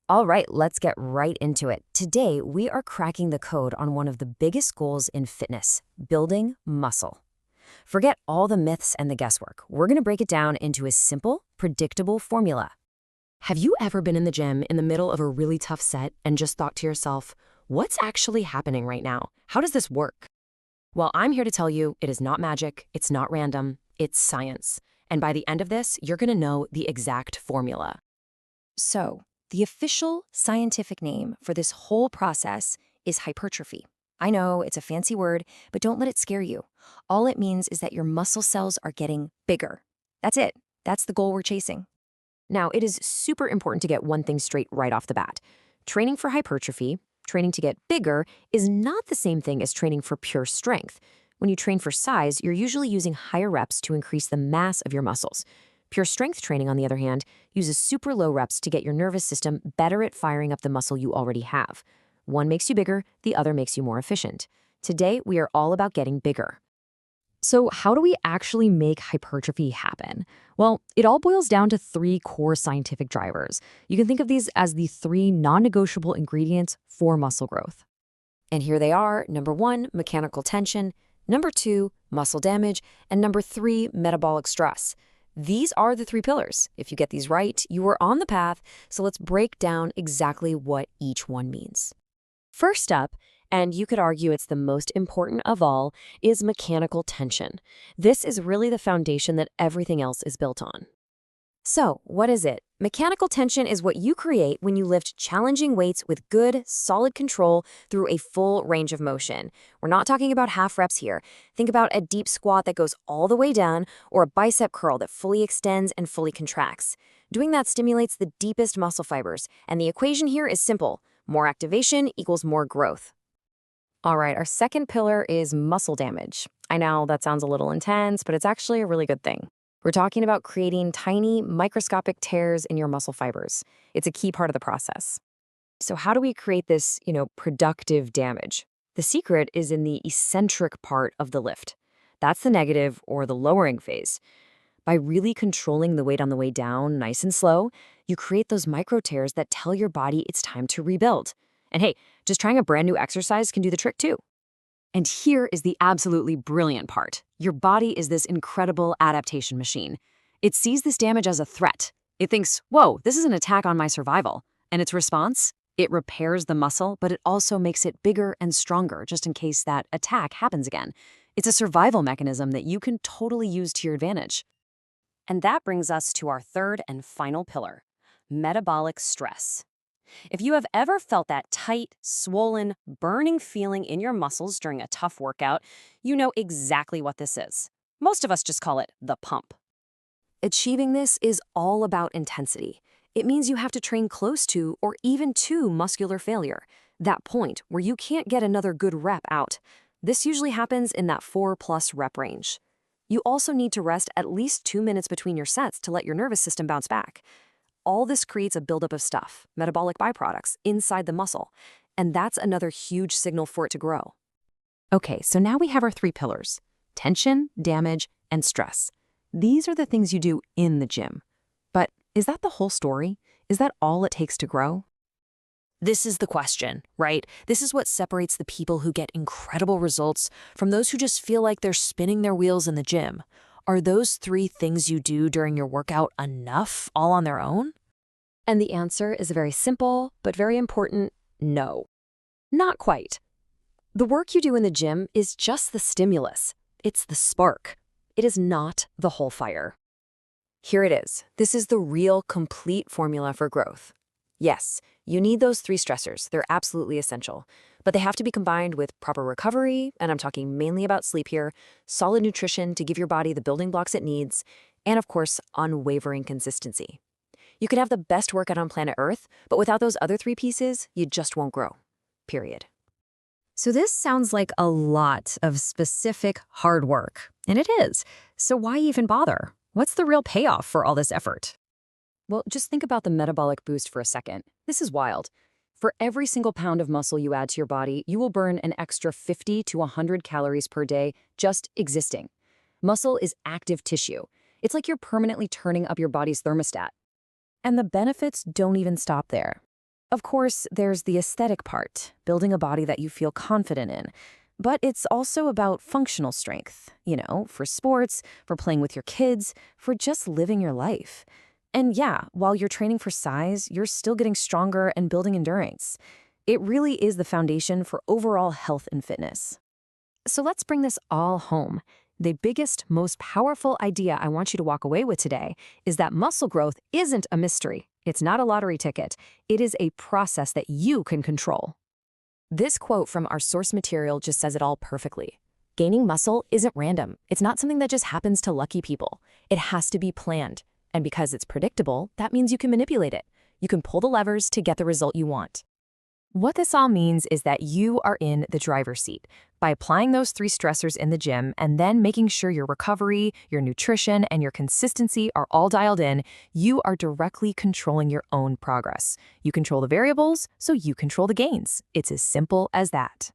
All right, let's get right into it. Today, we are cracking the code on one of the biggest goals in fitness, building muscle. Forget all the myths and the guesswork. We're going to break it down into a simple, predictable formula. Have you ever been in the gym in the middle of a really tough set and just thought to yourself, what's actually happening right now? How does this work? Well, I'm here to tell you it is not magic, it's not random, it's science. And by the end of this, you're going to know the exact formula. So, the official scientific name for this whole process is hypertrophy. I know it's a fancy word, but don't let it scare you. All it means is that your muscle cells are getting bigger. That's it. That's the goal we're chasing. Now, it is super important to get one thing straight right off the bat. Training for hypertrophy, training to get bigger, is not the same thing as training for pure strength. When you train for size, you're usually using higher reps to increase the mass of your muscles. Pure strength training, on the other hand, uses super low reps to get your nervous system better at firing up the muscle you already have. One makes you bigger, the other makes you more efficient. Today, we are all about getting bigger. So how do we actually make hypertrophy happen? Well, it all boils down to three core scientific drivers. You can think of these as the three non-negotiable ingredients for muscle growth. And here they are. Number one, mechanical tension. Number two, muscle damage. And number three, metabolic stress. These are the three pillars. If you get these right, you are on the path. So let's break down exactly what each one means. First up, and you could argue it's the most important of all, is mechanical tension. This is really the foundation that everything else is built on. So, what is it? Mechanical tension is what you create when you lift challenging weights with good, solid control through a full range of motion. We're not talking about half reps here. Think about a deep squat that goes all the way down or a bicep curl that fully extends and fully contracts. Doing that stimulates the deepest muscle fibers, and the equation here is simple. More activation equals more growth. All right, our second pillar is muscle damage. I know that sounds a little intense, but it's actually a really good thing. We're talking about creating tiny, microscopic tears in your muscle fibers. It's a key part of the process. So how do we create this, productive damage? The secret is in the eccentric part of the lift. That's the negative or the lowering phase. By really controlling the weight on the way down, nice and slow, you create those micro tears that tell your body it's time to rebuild. And hey, just trying a brand new exercise can do the trick too. And here is the absolutely brilliant part. Your body is this incredible adaptation machine. It sees this damage as a threat. It thinks, whoa, this is an attack on my survival. And its response? It repairs the muscle, but it also makes it bigger and stronger just in case that attack happens again. It's a survival mechanism that you can totally use to your advantage. And that brings us to our third and final pillar, metabolic stress. If you have ever felt that tight, swollen, burning feeling in your muscles during a tough workout, you know exactly what this is. Most of us just call it the pump. Achieving this is all about intensity. It means you have to train close to or even to muscular failure, that point where you can't get another good rep out. This usually happens in that 4+ rep range. You also need to rest at least 2 minutes between your sets to let your nervous system bounce back. All this creates a buildup of stuff, metabolic byproducts, inside the muscle, and that's another huge signal for it to grow. Okay, so now we have our three pillars: tension, damage, and stress. These are the things you do in the gym. But is that the whole story? Is that all it takes to grow? This is the question, right? This is what separates the people who get incredible results from those who just feel like they're spinning their wheels in the gym. Are those three things you do during your workout enough all on their own? And the answer is a very simple but very important no. Not quite. The work you do in the gym is just the stimulus. It's the spark. It is not the whole fire. Here it is. This is the real, complete formula for growth. Yes, you need those three stressors. They're absolutely essential. But they have to be combined with proper recovery, and I'm talking mainly about sleep here, solid nutrition to give your body the building blocks it needs, and of course, unwavering consistency. You can have the best workout on planet Earth, but without those other three pieces, you just won't grow. Period. So this sounds like a lot of specific hard work, and it is. So why even bother? What's the real payoff for all this effort? Well, just think about the metabolic boost for a second. This is wild. For every single pound of muscle you add to your body, you will burn an extra 50 to 100 calories per day just existing. Muscle is active tissue. It's like you're permanently turning up your body's thermostat. And the benefits don't even stop there. Of course, there's the aesthetic part, building a body that you feel confident in. But it's also about functional strength, for sports, for playing with your kids, for just living your life. And yeah, while you're training for size, you're still getting stronger and building endurance. It really is the foundation for overall health and fitness. So let's bring this all home. The biggest, most powerful idea I want you to walk away with today is that muscle growth isn't a mystery. It's not a lottery ticket. It is a process that you can control. This quote from our source material just says it all perfectly. Gaining muscle isn't random. It's not something that just happens to lucky people. It has to be planned. And because it's predictable, that means you can manipulate it. You can pull the levers to get the result you want. What this all means is that you are in the driver's seat. By applying those 3 stressors in the gym and then making sure your recovery, your nutrition, and your consistency are all dialed in, you are directly controlling your own progress. You control the variables, so you control the gains. It's as simple as that.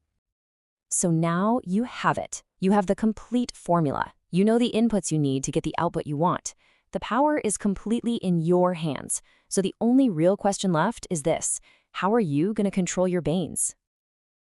So now you have it. You have the complete formula. You know the inputs you need to get the output you want. The power is completely in your hands. So the only real question left is this: how are you going to control your gains?